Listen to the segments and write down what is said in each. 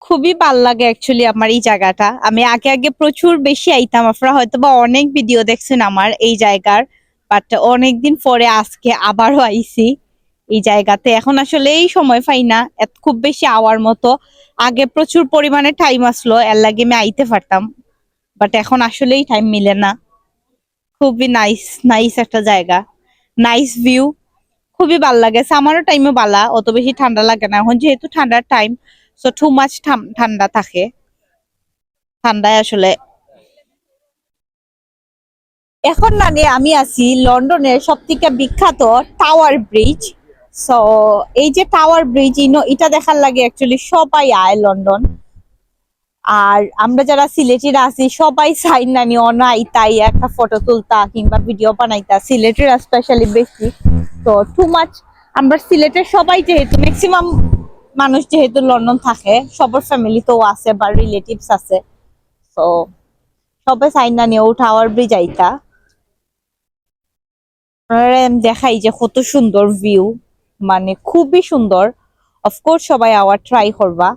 খুবই ভাল লাগে অ্যাকচুয়ালি আমার এই জায়গাটা। আমি আগে আগে প্রচুর বেশি আইতাম, আপনারা হয়তো বা অনেক ভিডিও দেখছেন আমার এই জায়গার, বাট অনেকদিন পরে আজকে আবারও আইছি এই জায়গাতে। এখন আসলে এই সময় পাই না খুব বেশি আওয়ার মতো। আগে প্রচুর পরিমাণে টাইম আসলো, এর লাগে আমি আইতে পারতাম, বাট এখন আসলেই টাইম মিলে না। খুবই নাইস নাইস একটা জায়গা, নাইস ভিউ, খুবই ভাল লাগে। সামারও টাইমে বালা, অত বেশি ঠান্ডা লাগে না। এখন যেহেতু ঠান্ডার টাইম, সো টু মাচ ঠান্ডা থাকে, ঠান্ডায় আসলে। এখন মানে আমি আছি লন্ডনের সব থেকে বিখ্যাত টাওয়ার ব্রিজ। সো এই যে টাওয়ার ব্রিজ, এটা দেখার লাগে অ্যাকচুয়ালি সবাই আয় লন্ডন। আর আমরা যারা সিলেটিরা আছি সবাই সাইন নানি অনাই তাই একটা ফটো তুলতা কিংবা ভিডিও বানাইতা, সিলেটিরা স্পেশালি বেশি। তো টু মাচ আমরা সিলেটের সবাই যেহেতু ম্যাক্সিমাম মানুষ যেহেতু লন্ডন থাকে, সবার ফ্যামিলি তো আছে বা রিলেটিভস আছে, তো সবাই সাইন নানি ও টাওয়ার ব্রিজ আইতা। দেখাই যে কত সুন্দর ভিউ, মানে খুবই সুন্দর। অফকোর্স সবাই আওয়ার ট্রাই করবা।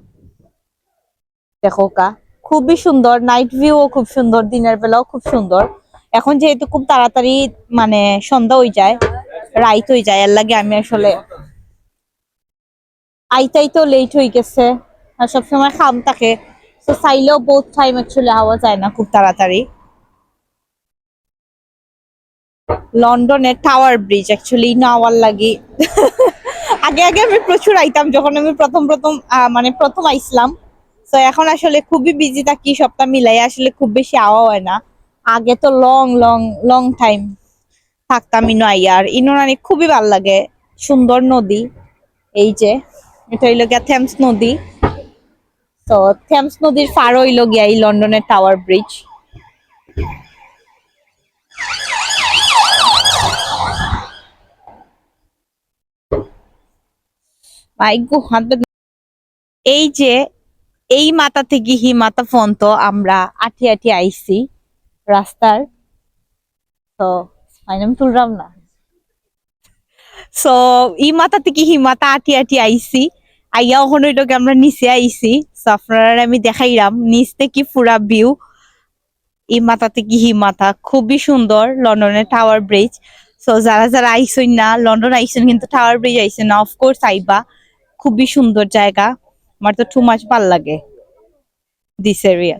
দেখো কা, খুবই সুন্দর, নাইট ভিউ খুব সুন্দর, দিনের বেলাও খুব সুন্দর। এখন যেহেতু খুব তাড়াতাড়ি মানে সন্ধ্যা হয়ে যায়, রাইত হয়ে যায়, এর লাগে আমি আসলে আইতাই তো লেট হয়ে গেছে, আর সবসময় খাম থাকে, তো চাইলেও বহুত টাইম অ্যাকচুয়ালি আওয়া যায় না খুব তাড়াতাড়ি। লন্ডনের টাওয়ার ব্রিজ অ্যাকচুয়ালি নেওয়ার লাগি আগে আগে আমি প্রচুর আইতাম যখন আমি প্রথম প্রথম মানে প্রথম আইসলাম। তো এখন আসলে খুবই বিজি থাকি, সপ্তাহ মিলাই আসলে খুব বেশি আওয়া হয় না। আগে তো লং লং লং টাইম থাকতাম ইনো আইয়া, আর ইনো নানি খুবই ভাল লাগে। সুন্দর নদী, এই যে এটা হইলো গিয়া থেমস নদী। তো থেমস নদীর পার হইলো গিয়া এই লন্ডনের টাওয়ার ব্রিজ। ভাগ্য হাত। এই যে এই মাথা থেকে হি মাথা পর্যন্ত আমরা আটি আটি আইছি রাস্তার। তো আমি তুললাম না। সো ই মাথা থেকে হি মাথা আটি আটি আইছি, আইয়া ওখানে ওইটাকে আমরা নিচে আইছি। সো আপনারা আমি দেখাইলাম নিচ থেকে পুরা ভিউ। ই মাথা থেকে হি মাথা খুবই সুন্দর লন্ডনের টাওয়ার ব্রিজ। সো যারা যারা আইসেন না লন্ডন আইসেন কিন্তু টাওয়ার ব্রিজ আইসেন না, অফকোর্স আইবা। খুবই সুন্দর জায়গা, আমার তো টু মাচ ভাল লাগে দিস এরিয়া।